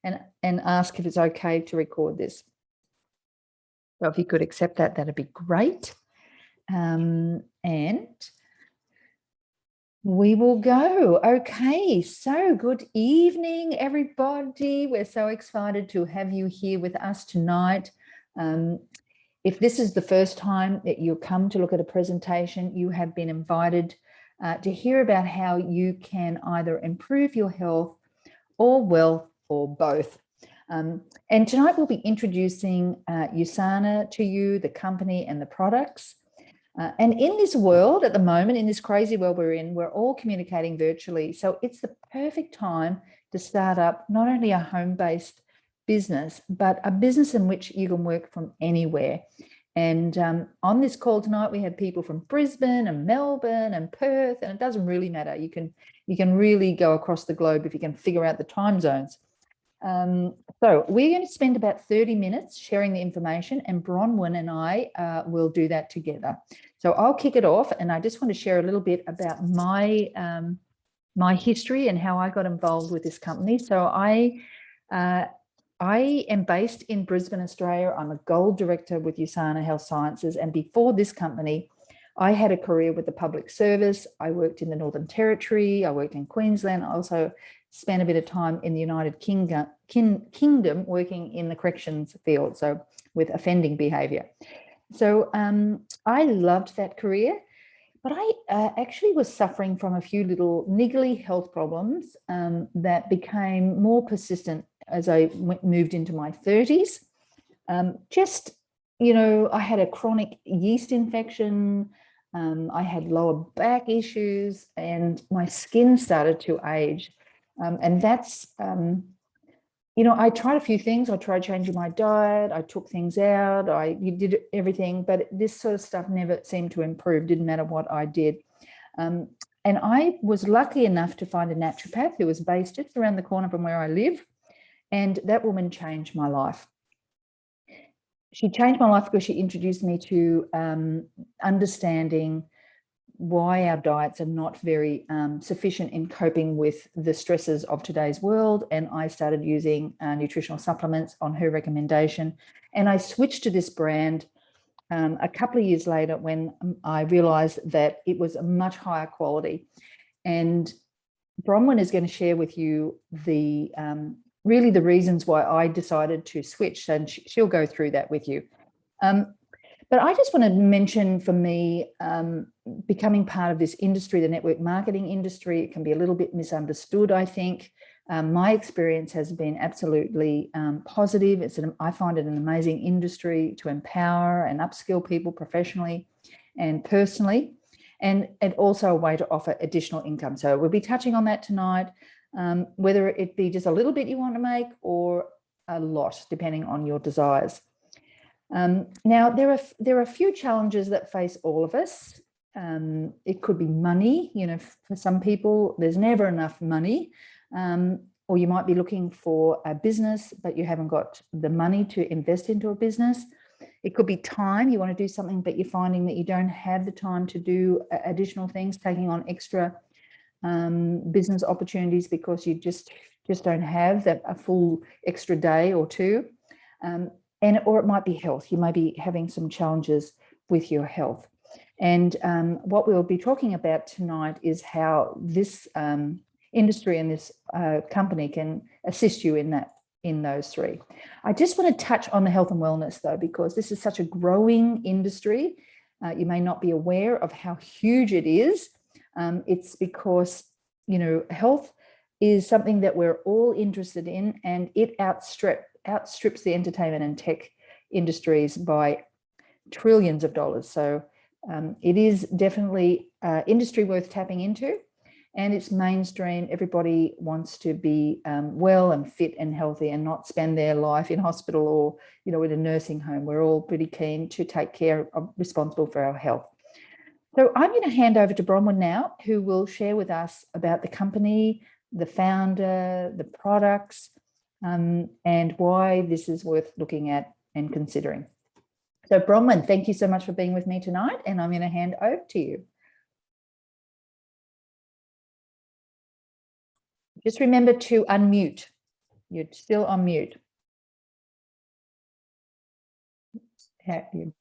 and ask if it's okay to record this. So if you could accept that, that'd be great. And we will go. Okay, so good evening, everybody. We're so excited to have you here with us tonight. If this is the first time that you come to look at a presentation, you have been invited to hear about how you can either improve your health or wealth or both. And tonight we'll be introducing USANA to you, the company and the products. And in this world at the moment, in this crazy world we're in, we're all communicating virtually. So it's the perfect time to start up not only a home-based business, but a business in which you can work from anywhere. And on this call tonight, we have people from Brisbane and Melbourne and Perth, and it doesn't really matter. You can really go across the globe if you can figure out the time zones. So we're going to spend about 30 minutes sharing the information, and Bronwyn and I will do that together. So I'll kick it off, and I just want to share a little bit about my history and how I got involved with this company. So I am based in Brisbane, Australia. I'm a gold director with USANA Health Sciences, and before this company, I had a career with the public service. I worked in the Northern Territory. I worked in Queensland. I also spent a bit of time in the United Kingdom working in the corrections field, so with offending behaviour. So I loved that career, but I actually was suffering from a few little niggly health problems that became more persistent as I moved into my 30s. I had a chronic yeast infection. I had lower back issues, and my skin started to age. And that's, I tried a few things. I tried changing my diet. I took things out. You did everything, but this sort of stuff never seemed to improve. Didn't matter what I did. And I was lucky enough to find a naturopath who was based just around the corner from where I live. And that woman changed my life. She changed my life because she introduced me to understanding why our diets are not very sufficient in coping with the stresses of today's world. And I started using nutritional supplements on her recommendation. And I switched to this brand a couple of years later when I realized that it was a much higher quality. And Bronwyn is going to share with you the really the reasons why I decided to switch, and she'll go through that with you. But I just want to mention, for me, becoming part of this industry, the network marketing industry, it can be a little bit misunderstood, I think. My experience has been absolutely positive. I find it an amazing industry to empower and upskill people professionally and personally, and also a way to offer additional income. So we'll be touching on that tonight, whether it be just a little bit you want to make or a lot, depending on your desires. Now, there are a few challenges that face all of us. It could be money. For some people, there's never enough money, or you might be looking for a business, but you haven't got the money to invest into a business. It could be time. You want to do something, but you're finding that you don't have the time to do additional things, taking on extra business opportunities because you just don't have a full extra day or two. Or it might be health. You may be having some challenges with your health. And what we'll be talking about tonight is how this industry and this company can assist you in those three. I just want to touch on the health and wellness, though, because this is such a growing industry. You may not be aware of how huge it is. It's because, health is something that we're all interested in, and it outstrips the entertainment and tech industries by trillions of dollars. So it is definitely industry worth tapping into, and it's mainstream. Everybody wants to be well and fit and healthy and not spend their life in hospital or, in a nursing home. We're all pretty keen to take care of, responsible for our health. So I'm going to hand over to Bronwyn now, who will share with us about the company, the founder, the products, and why this is worth looking at and considering. So Bronwyn, thank you so much for being with me tonight, and I'm going to hand over to you. Just remember to unmute. You're still on mute.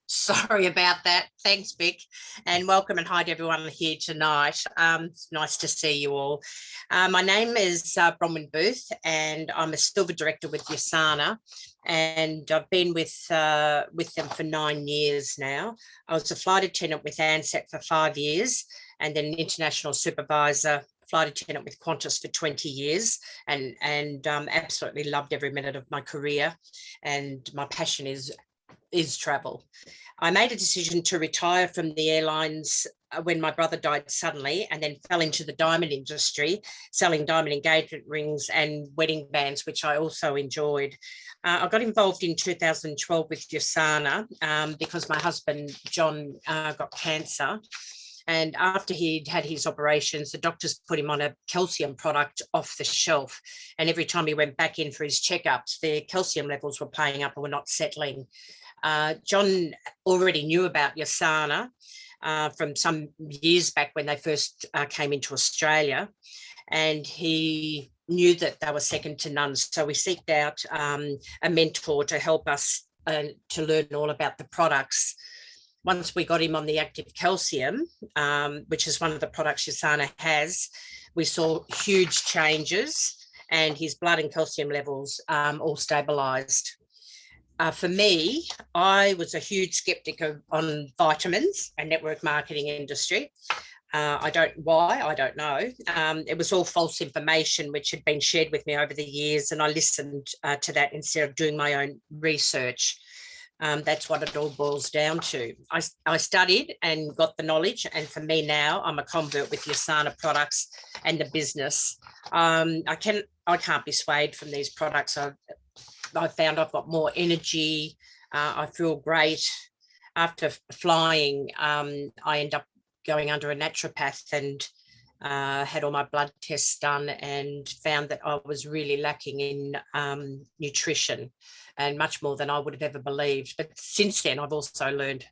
Sorry about that. Thanks, Vic, and welcome and hi to everyone here tonight. It's nice to see you all. My name is Bronwyn Booth, and I'm a Silver Director with USANA, and I've been with them for 9 years now. I was a flight attendant with ANZAC for 5 years, and then an international supervisor, flight attendant with Qantas for 20 years, and absolutely loved every minute of my career, and my passion is travel. I made a decision to retire from the airlines when my brother died suddenly, and then fell into the diamond industry, selling diamond engagement rings and wedding bands, which I also enjoyed. I got involved in 2012 with USANA because my husband, John, got cancer. And after he'd had his operations, the doctors put him on a calcium product off the shelf. And every time he went back in for his checkups, the calcium levels were playing up and were not settling. John already knew about USANA from some years back when they first came into Australia, and he knew that they were second to none. So we sought out a mentor to help us to learn all about the products. Once we got him on the active calcium, which is one of the products USANA has, we saw huge changes, and his blood and calcium levels all stabilised. For me, I was a huge skeptic on vitamins and network marketing industry. I don't know. It was all false information which had been shared with me over the years, and I listened to that instead of doing my own research. That's what it all boils down to. I studied and got the knowledge, and for me now, I'm a convert with USANA products and the business. I can't be swayed from these products. I found I've got more energy. I feel great. After flying, I end up going under a naturopath and had all my blood tests done, and found that I was really lacking in nutrition, and much more than I would have ever believed. But since then, I've also learned,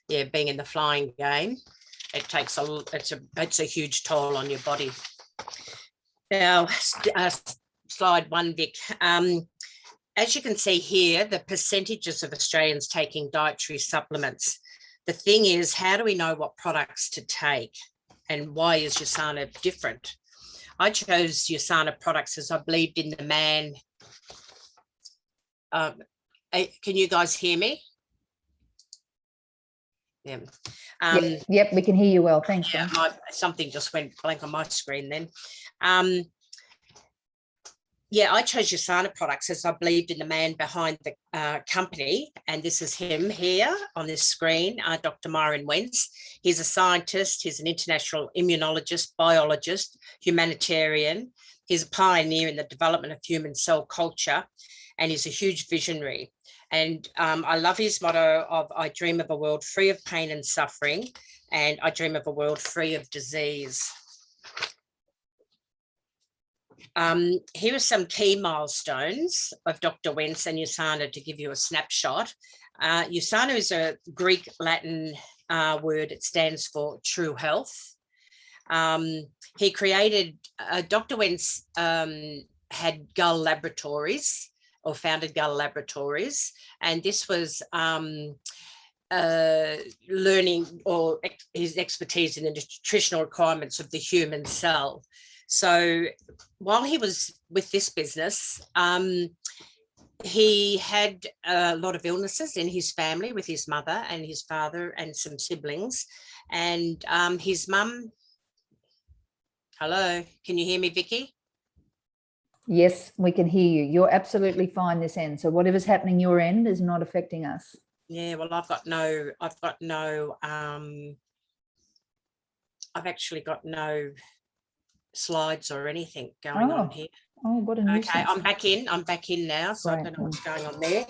being in the flying game, it's a huge toll on your body. Now, slide 1, Vic. As you can see here, the percentages of Australians taking dietary supplements. The thing is, how do we know what products to take, and why is USANA different? I chose USANA products as I believed in the man. Can you guys hear me? Yeah. Yep, we can hear you well. Thanks. Yeah, something just went blank on my screen then. I chose USANA products as I believed in the man behind the company, and this is him here on this screen, Dr. Myron Wentz. He's a scientist, he's an international immunologist, biologist, humanitarian. He's a pioneer in the development of human cell culture, and he's a huge visionary. And I love his motto of, I dream of a world free of pain and suffering, and I dream of a world free of disease. Here are some key milestones of Dr. Wentz and USANA to give you a snapshot. USANA is a Greek Latin word. It stands for true health. He created, Dr. Wentz had Gull Laboratories, or founded Gull Laboratories, and this was learning, or his expertise in the nutritional requirements of the human cell. So while he was with this business, he had a lot of illnesses in his family with his mother and his father and some siblings. And his mum, hello, can you hear me, Vicki? Yes, we can hear you. You're absolutely fine this end. So whatever's happening your end is not affecting us. Yeah, well, I've actually got no slides or anything going on here. Oh, what a nuisance. Okay, I'm back in now, so I don't know what's going on there.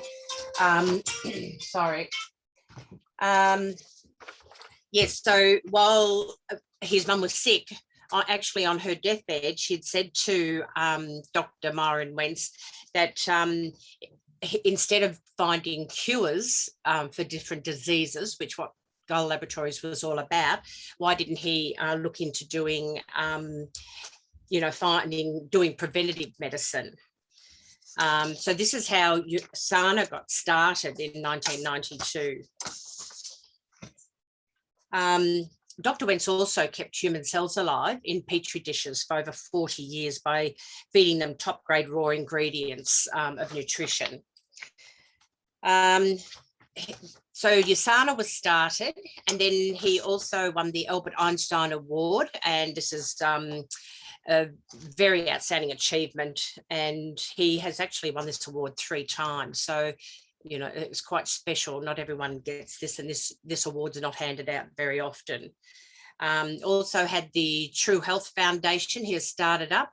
Sorry. Yes, so while his mum was sick, actually on her deathbed, she'd said to Dr. Myron Wentz that instead of finding cures for different diseases, which what Gull Laboratories was all about, why didn't he look into doing, doing preventative medicine? So this is how USANA got started in 1992. Dr. Wentz also kept human cells alive in petri dishes for over 40 years by feeding them top grade raw ingredients of nutrition. So USANA was started, and then he also won the Albert Einstein Award, and this is a very outstanding achievement, and he has actually won this award 3 times. So, you know, it's quite special. Not everyone gets this, and this award's not handed out very often. Also had the True Health Foundation. He has started up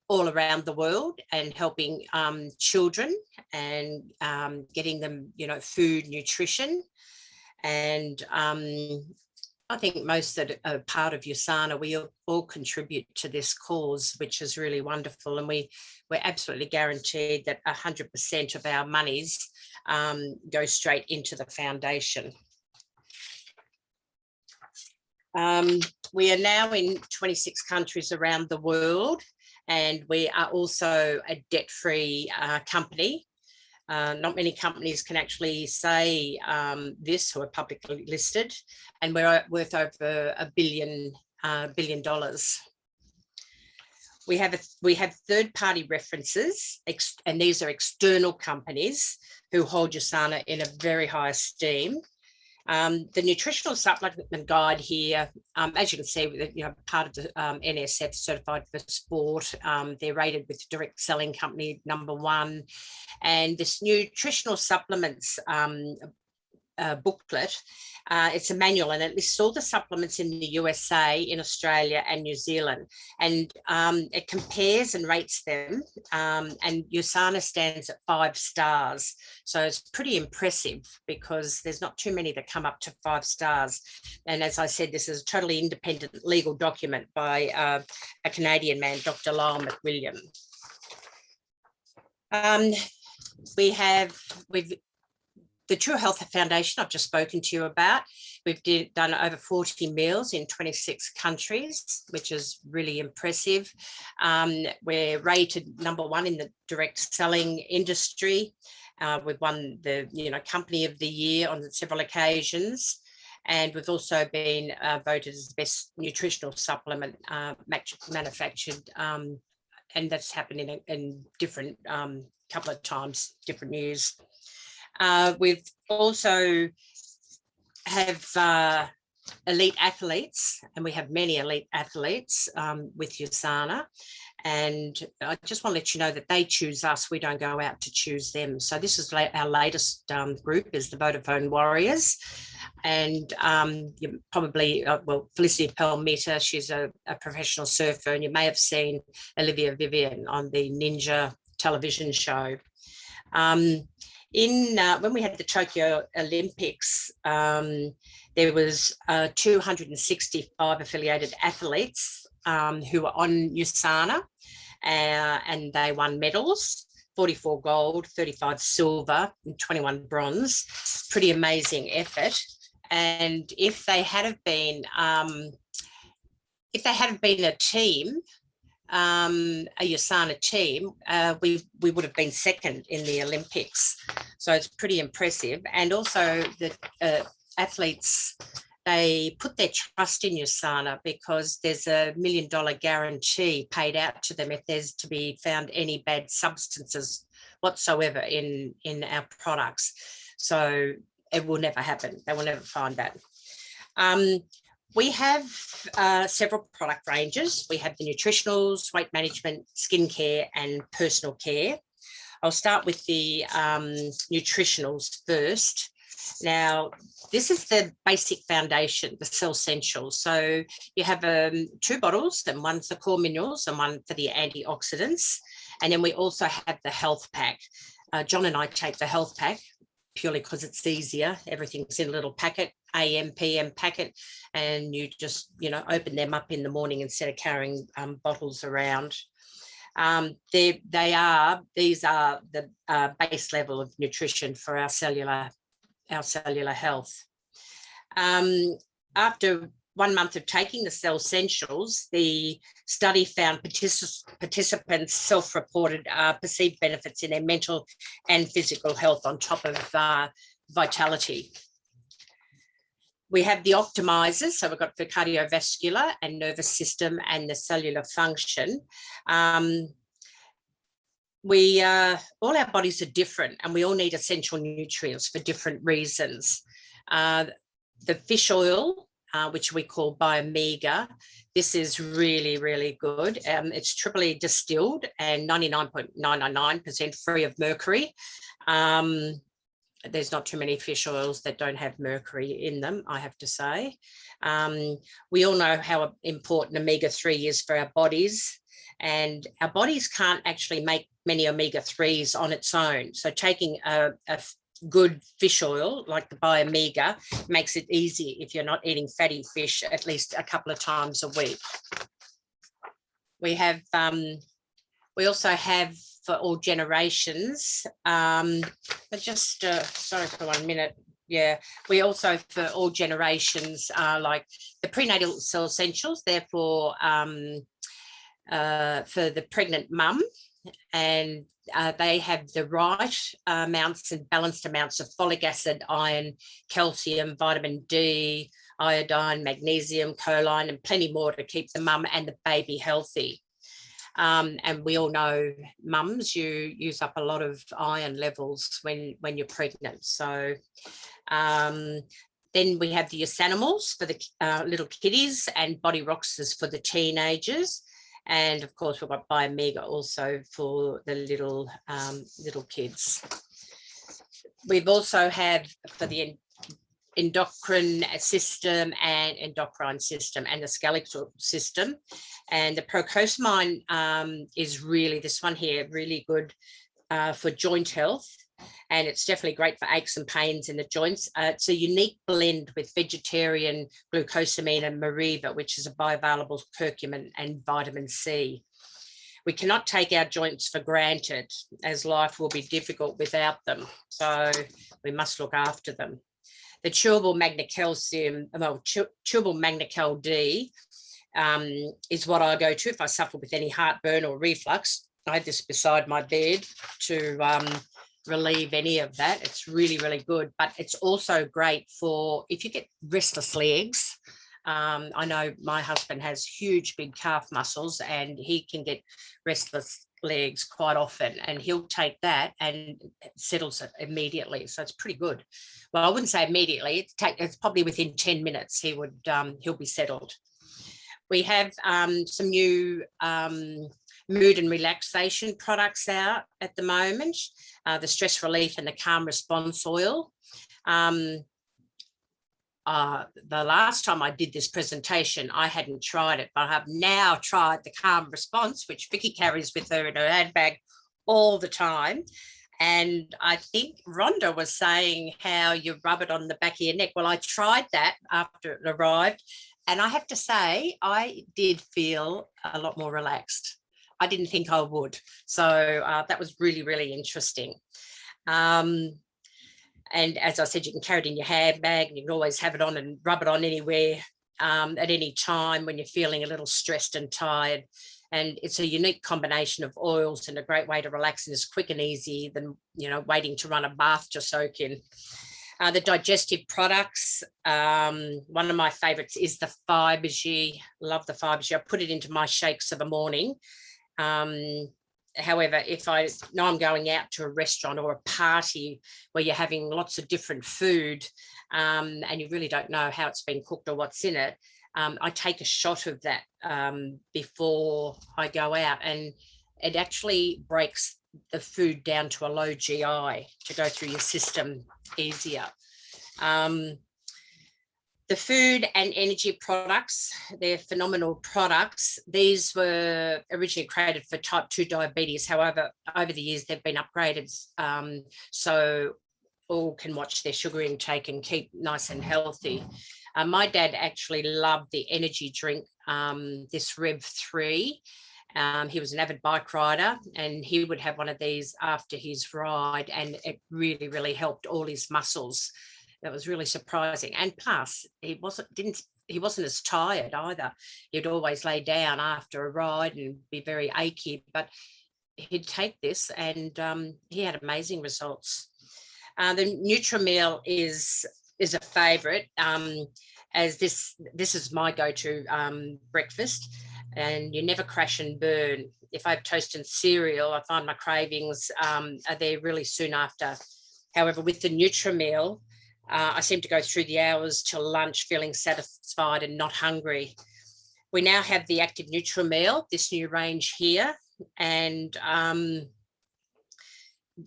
all around the world and helping children and getting them, you know, food, nutrition. And I think most that are part of USANA, we all contribute to this cause, which is really wonderful. And we're absolutely guaranteed that 100% of our monies go straight into the foundation. We are now in 26 countries around the world, and we are also a debt-free company. Not many companies can actually say this who are publicly listed, and we're worth over $1 billion. We have third-party references, and these are external companies who hold USANA in a very high esteem. The nutritional supplement guide here, as you can see, you know, part of the NSF certified for sport. They're rated with direct selling company #1, and this nutritional supplements booklet. It's a manual, and it lists all the supplements in the USA, in Australia and New Zealand, and it compares and rates them, and USANA stands at 5 stars. So it's pretty impressive because there's not too many that come up to 5 stars. And as I said, this is a totally independent legal document by a Canadian man, Dr. Lyle McWilliam. We've the True Health Foundation I've just spoken to you about. We've done over 40 meals in 26 countries, which is really impressive. We're rated #1 in the direct selling industry. We've won the Company of the Year on several occasions. And we've also been voted as the best nutritional supplement manufactured. And that's happened in different couple of times, different years. We've also have elite athletes, and we have many elite athletes with USANA. And I just want to let you know that they choose us. We don't go out to choose them. So this is our latest group is the Vodafone Warriors. And you probably, Felicity Palmetta, she's a professional surfer, and you may have seen Olivia Vivian on the Ninja television show. When we had the Tokyo Olympics, there was 265 affiliated athletes who were on USANA, and they won medals, 44 gold, 35 silver, and 21 bronze. Pretty amazing effort. And if they had been a team, a USANA team, we would have been second in the Olympics. So it's pretty impressive. And also the athletes, they put their trust in USANA because there's $1 million guarantee paid out to them if there's to be found any bad substances whatsoever in our products. So it will never happen. They will never find that. We have several product ranges. We have the nutritionals, weight management, skincare, and personal care. I'll start with the nutritionals first. Now, this is the basic foundation, the Cell Essentials. So you have 2 bottles, and one's the core minerals and one for the antioxidants. And then we also have the health pack. John and I take the health pack purely because it's easier. Everything's in a little packet, AM, PM packet, and you just, open them up in the morning instead of carrying bottles around. These are the base level of nutrition for our cellular health. After 1 month of taking the Cell Essentials, the study found participants self-reported perceived benefits in their mental and physical health on top of vitality. We have the optimizers, so we've got the cardiovascular and nervous system and the cellular function. All our bodies are different, and we all need essential nutrients for different reasons. The fish oil, which we call Biomega, this is really, really good. It's triply distilled and 99.999% free of mercury. There's not too many fish oils that don't have mercury in them, I have to say. We all know how important omega-3 is for our bodies, and our bodies can't actually make many omega-3s on its own. So taking a good fish oil like the Biomega makes it easy if you're not eating fatty fish at least a couple of times a week. We have, we also have for all generations, sorry for 1 minute. Yeah, we also for all generations like the prenatal Cell Essentials, therefore for the pregnant mum, and they have the right amounts and balanced amounts of folic acid, iron, calcium, vitamin D, iodine, magnesium, choline, and plenty more to keep the mum and the baby healthy. And we all know mums, you use up a lot of iron levels when you're pregnant. So then we have the USANA for the little kiddies, and Body Roxers for the teenagers. And of course, we've got Biomega also for the little kids. We've also had for the endocrine system and endocrine system and the skeletal system. And the procosmine is really, this one here, really good for joint health. And it's definitely great for aches and pains in the joints. It's a unique blend with vegetarian glucosamine and Mariva, which is a bioavailable curcumin and vitamin C. We cannot take our joints for granted, as life will be difficult without them. So we must look after them. The chewable Magna calcium, well, chewable Magna Cal D is what I go to if I suffer with any heartburn or reflux. I have this beside my bed to relieve any of that. It's really, really good, but it's also great for if you get restless legs. I know my husband has huge, big calf muscles, and he can get restless legs quite often, and he'll take that and it settles it immediately. So it's pretty good. Well, I wouldn't say immediately. It's probably within 10 minutes he'll be settled. We have some new mood and relaxation products out at the moment. The stress relief and the calm response oil. The last time I did this presentation, I hadn't tried it, but I have now tried the calm response, which Vicki carries with her in her handbag all the time. And I think Rhonda was saying how you rub it on the back of your neck. Well, I tried that after it arrived, and I have to say, I did feel a lot more relaxed. I didn't think I would. So that was really, really interesting. And as I said, you can carry it in your handbag, and you can always have it on and rub it on anywhere at any time when you're feeling a little stressed and tired. And it's a unique combination of oils and a great way to relax, and is quick and easy than, waiting to run a bath to soak in. The digestive products, one of my favorites is the Fibergy. Love the Fibergy. I put it into my shakes of the morning. However, if I know I'm going out to a restaurant or a party where you're having lots of different food and you really don't know how it's been cooked or what's in it, I take a shot of that before I go out, and it actually breaks the food down to a low GI to go through your system easier. The food and energy products, they're phenomenal products. These were originally created for type 2 diabetes. However, over the years, they've been upgraded so all can watch their sugar intake and keep nice and healthy. My dad actually loved the energy drink, this Rev 3. He was an avid bike rider, and he would have one of these after his ride, and it really, really helped all his muscles. That was really surprising. And plus, it he wasn't as tired either. He'd always lay down after a ride and be very achy, but he'd take this, and he had amazing results. The Nutrimeal is a favourite, as this is my go-to breakfast, and you never crash and burn. If I have toast and cereal, I find my cravings are there really soon after. However, with the Nutrimeal, I seem to go through the hours till lunch feeling satisfied and not hungry. We now have the Active Nutrimeal, this new range here, and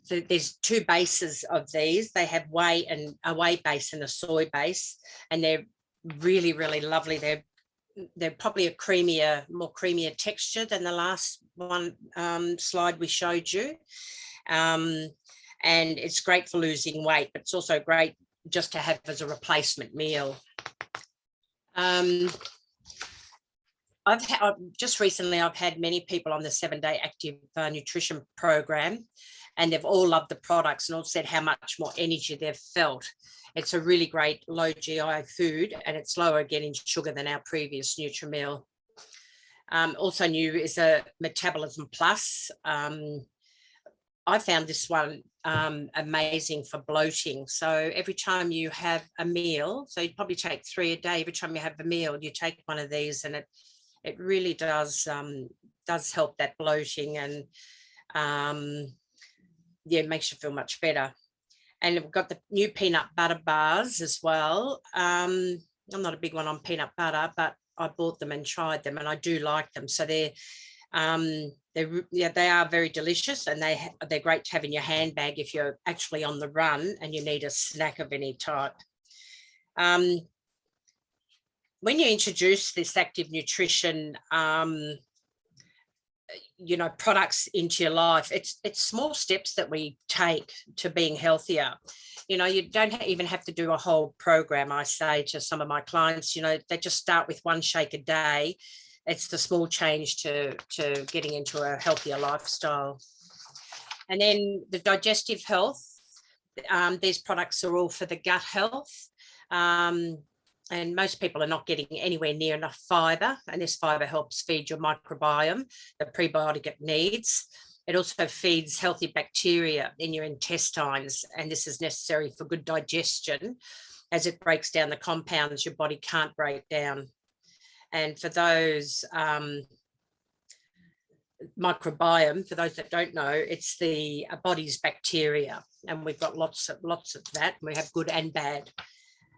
there's two bases of these. They have whey and a whey base and a soy base, and they're really, really lovely. They're probably a more creamier texture than the last one slide we showed you. And it's great for losing weight, but it's also great just to have as a replacement meal. Just recently, I've had many people on the 7-day active nutrition program, and they've all loved the products and all said how much more energy they've felt. It's a really great low GI food, and it's lower again in sugar than our previous Nutrimeal. Also new is a Metabolism Plus. I found this one amazing for bloating. So every time you have a meal, so you'd probably take 3 a day, every time you have a meal, you take one of these, and it really does help that bloating, and yeah, it makes you feel much better. And we've got the new peanut butter bars as well. I'm not a big one on peanut butter, but I bought them and tried them, and I do like them. So they are very delicious, and they're great to have in your handbag if you're actually on the run and you need a snack of any type. When you introduce this active nutrition products into your life, it's small steps that we take to being healthier. You don't even have to do a whole program. I say to some of my clients, they just start with 1 shake a day. It's the small change to getting into a healthier lifestyle. And then the digestive health, these products are all for the gut health. And most people are not getting anywhere near enough fibre, and this fibre helps feed your microbiome, the prebiotic it needs. It also feeds healthy bacteria in your intestines, and this is necessary for good digestion, as it breaks down the compounds your body can't break down. And for those microbiome, for those that don't know, it's the body's bacteria, and we've got lots of that. We have good and bad.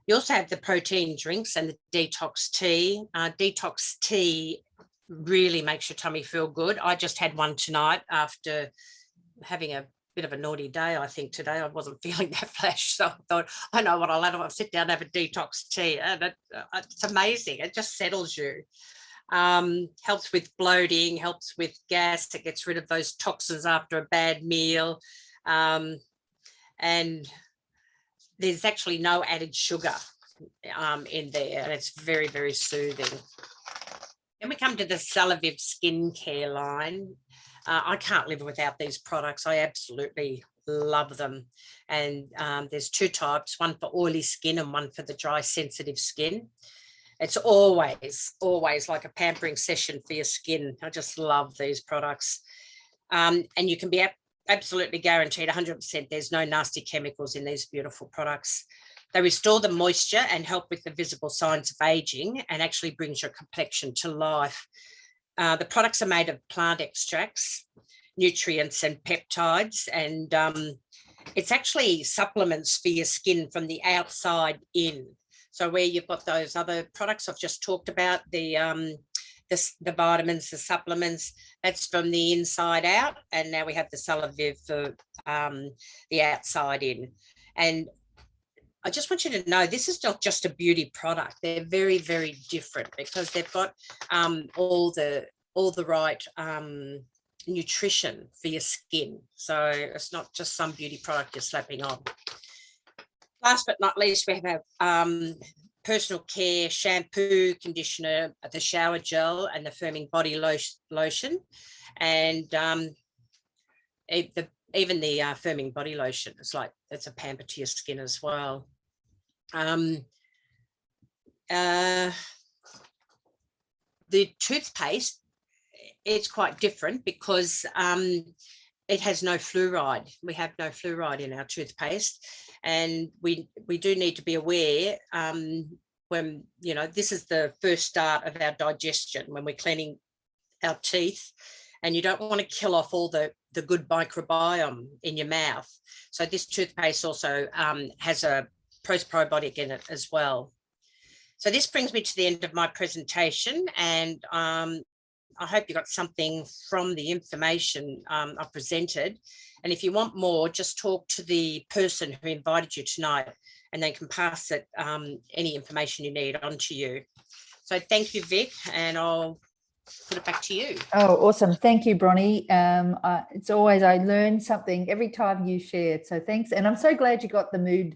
You also have the protein drinks and the detox tea. Detox tea really makes your tummy feel good. I just had one tonight after having a bit of a naughty day, I think, today. I wasn't feeling that flash, so I thought, I know what I'll have. I'll sit down and have a detox tea. And it's amazing. It just settles you. Helps with bloating, helps with gas. It gets rid of those toxins after a bad meal. And there's actually no added sugar in there, and it's very, very soothing. Then we come to the Saliviv skincare line. I can't live without these products. I absolutely love them. And there's 2 types, one for oily skin and one for the dry, sensitive skin. It's always like a pampering session for your skin. I just love these products. And you can be absolutely guaranteed 100% there's no nasty chemicals in these beautiful products. They restore the moisture and help with the visible signs of aging, and actually brings your complexion to life. The products are made of plant extracts, nutrients and peptides, and it's actually supplements for your skin from the outside in. So where you've got those other products I've just talked about, the vitamins, the supplements, that's from the inside out, and now we have the Saliviv for the outside in. And I just want you to know, this is not just a beauty product. They're very, very different, because they've got all the right nutrition for your skin. So it's not just some beauty product you're slapping on. Last but not least, we have personal care shampoo, conditioner, the shower gel, and the firming body lotion. And even the firming body lotion, it's a pamper to your skin as well. the toothpaste, it's quite different because it has no fluoride. We have no fluoride in our toothpaste, and we do need to be aware when, you know, this is the first start of our digestion when we're cleaning our teeth, and you don't want to kill off all the good microbiome in your mouth. So this toothpaste also has a probiotic in it as well. So this brings me to the end of my presentation, and I hope you got something from the information I've presented. And if you want more, just talk to the person who invited you tonight, and they can pass it any information you need on to you. So thank you, Vic, and I'll put it back to you. Oh, awesome. Thank you, Bronnie. It's always, I learn something every time you share. So thanks. And I'm so glad you got the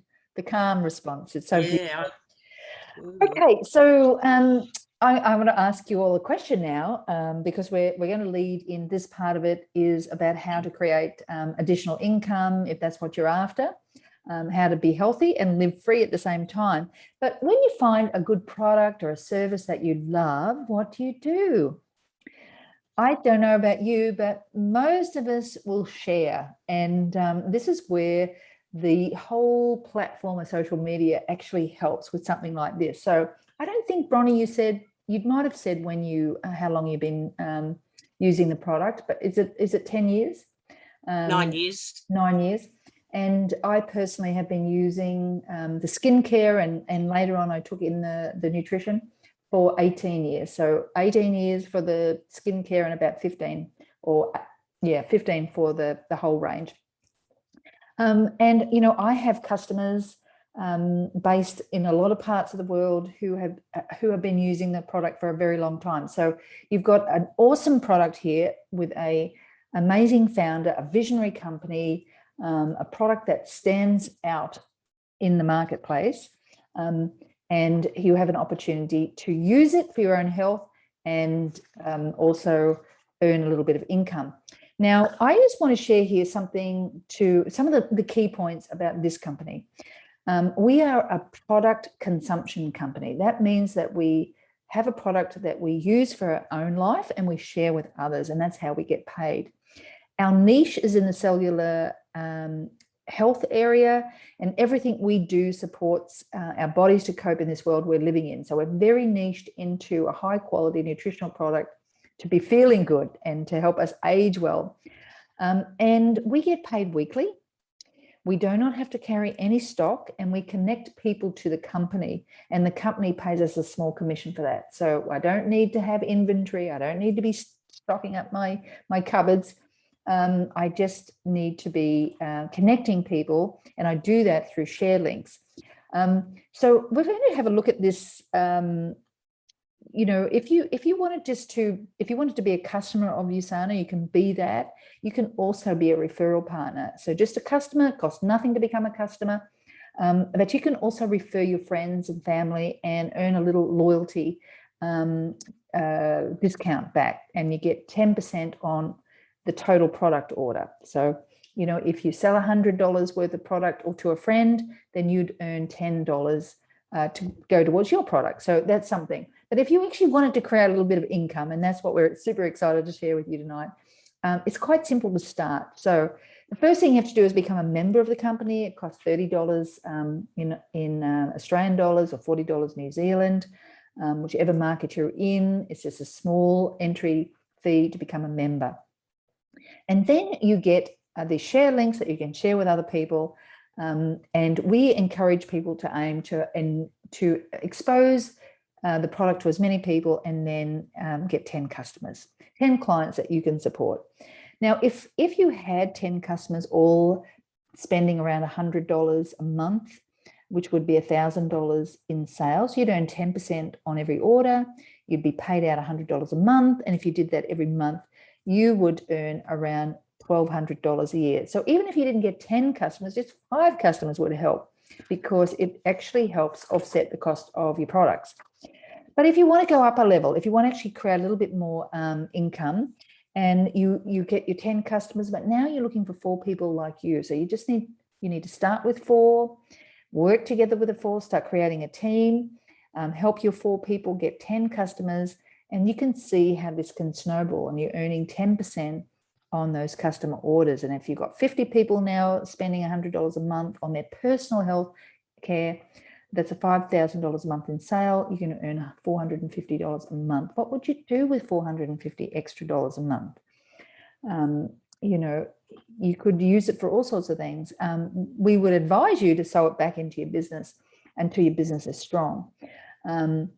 calm response. It's so beautiful. Okay, so I want to ask you all a question now, because we're going to lead in this part of it is about how to create additional income, if that's what you're after, how to be healthy and live free at the same time. But when you find a good product or a service that you love, what do you do? I don't know about you, but most of us will share. And this is where the whole platform of social media actually helps with something like this. So I don't think, Bronnie, you might have said when you, how long you've been using the product, but is it 10 years? 9 years. 9 years. And I personally have been using the skincare, and later on I took in the nutrition for 18 years. So 18 years for the skincare and about 15 for the whole range. And, you know, I have customers based in a lot of parts of the world who have been using the product for a very long time. So you've got an awesome product here with a amazing founder, a visionary company, a product that stands out in the marketplace. And you have an opportunity to use it for your own health and also earn a little bit of income. Now, I just want to share here some of the key points about this company. We are a product consumption company. That means that we have a product that we use for our own life and we share with others, and that's how we get paid. Our niche is in the cellular health area, and everything we do supports our bodies to cope in this world we're living in. So we're very niched into a high quality nutritional product to be feeling good and to help us age well. And we get paid weekly. We do not have to carry any stock, and we connect people to the company, and the company pays us a small commission for that. So I don't need to have inventory. I don't need to be stocking up my cupboards. I just need to be connecting people, and I do that through share links. So we're going to have a look at this. You know, if you wanted to be a customer of USANA, you can be that. You can also be a referral partner. So just a customer, costs nothing to become a customer, but you can also refer your friends and family and earn a little loyalty discount back, and you get 10% on the total product order. So, you know, if you sell $100 worth of product or to a friend, then you'd earn $10 to go towards your product. So that's something. But if you actually wanted to create a little bit of income, and that's what we're super excited to share with you tonight, it's quite simple to start. So the first thing you have to do is become a member of the company. It costs $30 in Australian dollars or $40 New Zealand, whichever market you're in. It's just a small entry fee to become a member. And then you get the share links that you can share with other people. And we encourage people to aim to expose the product to as many people, and then get 10 customers, 10 clients that you can support. Now, if you had 10 customers all spending around $100 a month, which would be $1,000 in sales, you'd earn 10% on every order. You'd be paid out $100 a month. And if you did that every month, you would earn around $1,200 a year. So even if you didn't get 10 customers, just 5 customers would help, because it actually helps offset the cost of your products. But if you want to go up a level, if you want to actually create a little bit more income, and you get your 10 customers, but now you're looking for 4 people like you. So you need to start with 4, work together with the 4, start creating a team, help your 4 people get 10 customers, And you can see how this can snowball, and you're earning 10% on those customer orders. And if you've got 50 people now spending $100 a month on their personal health care, that's a $5,000 a month in sale. You're going to earn $450 a month. What would you do with $450 extra dollars a month? You know, you could use it for all sorts of things. We would advise you to sow it back into your business until your business is strong. And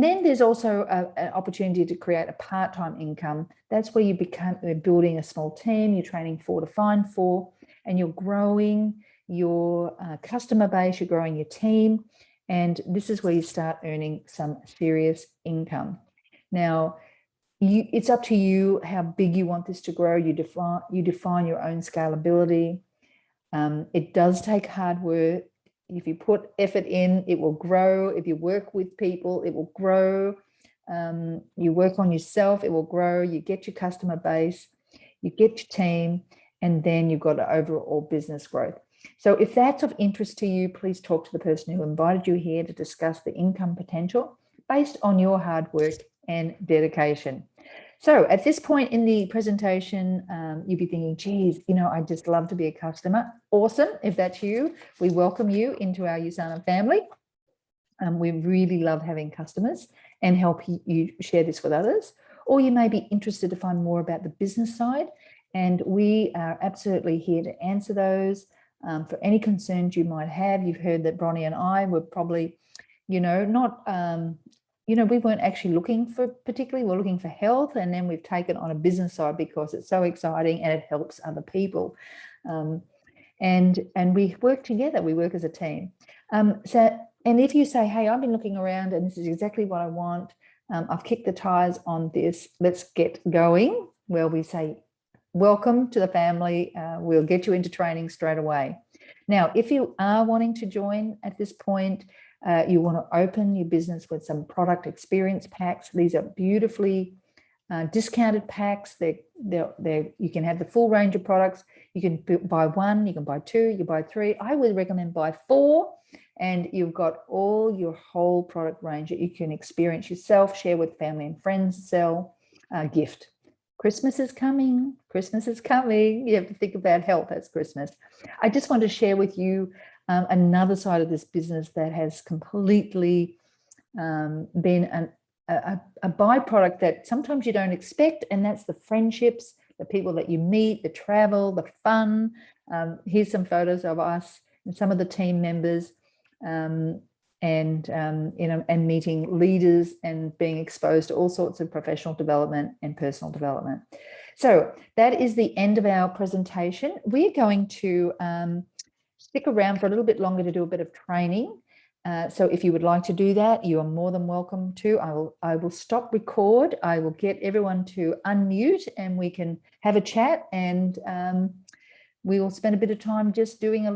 then there's also an opportunity to create a part-time income. That's where you're building a small team, you're training 4 to find 4, and you're growing your customer base, you're growing your team, and this is where you start earning some serious income. Now, it's up to you how big you want this to grow. You define your own scalability. It does take hard work. If you put effort in, it will grow. If you work with people, it will grow. You work on yourself, it will grow. You get your customer base, you get your team, and then you've got an overall business growth. So if that's of interest to you, please talk to the person who invited you here to discuss the income potential based on your hard work and dedication. So at this point in the presentation, you'd be thinking, geez, you know, I'd just love to be a customer. Awesome. If that's you, we welcome you into our USANA family. We really love having customers and help you share this with others. Or you may be interested to find more about the business side, and we are absolutely here to answer those. For any concerns you might have. You've heard that Bronnie and I were probably, you know, not, you know, we weren't actually looking for particularly, we're looking for health, and then we've taken on a business side because it's so exciting and it helps other people. And we work together, we work as a team. And if you say, hey, I've been looking around and this is exactly what I want, I've kicked the tires on this, let's get going. Well, we say, welcome to the family. We'll get you into training straight away. Now, if you are wanting to join at this point, you want to open your business with some product experience packs. These are beautifully discounted packs. You can have the full range of products. You can buy 1, you can buy 2, you can buy 3. I would recommend buy 4, and you've got all your whole product range that you can experience yourself, share with family and friends, sell, gift. Christmas is coming. Christmas is coming. You have to think about health as Christmas. I just want to share with you another side of this business that has completely been a byproduct that sometimes you don't expect, and that's the friendships, the people that you meet, the travel, the fun. Here's some photos of us and some of the team members, and meeting leaders and being exposed to all sorts of professional development and personal development. So that is the end of our presentation. We're going to stick around for a little bit longer to do a bit of training. So if you would like to do that, you are more than welcome to. I will stop record. I will get everyone to unmute and we can have a chat, and we will spend a bit of time just doing a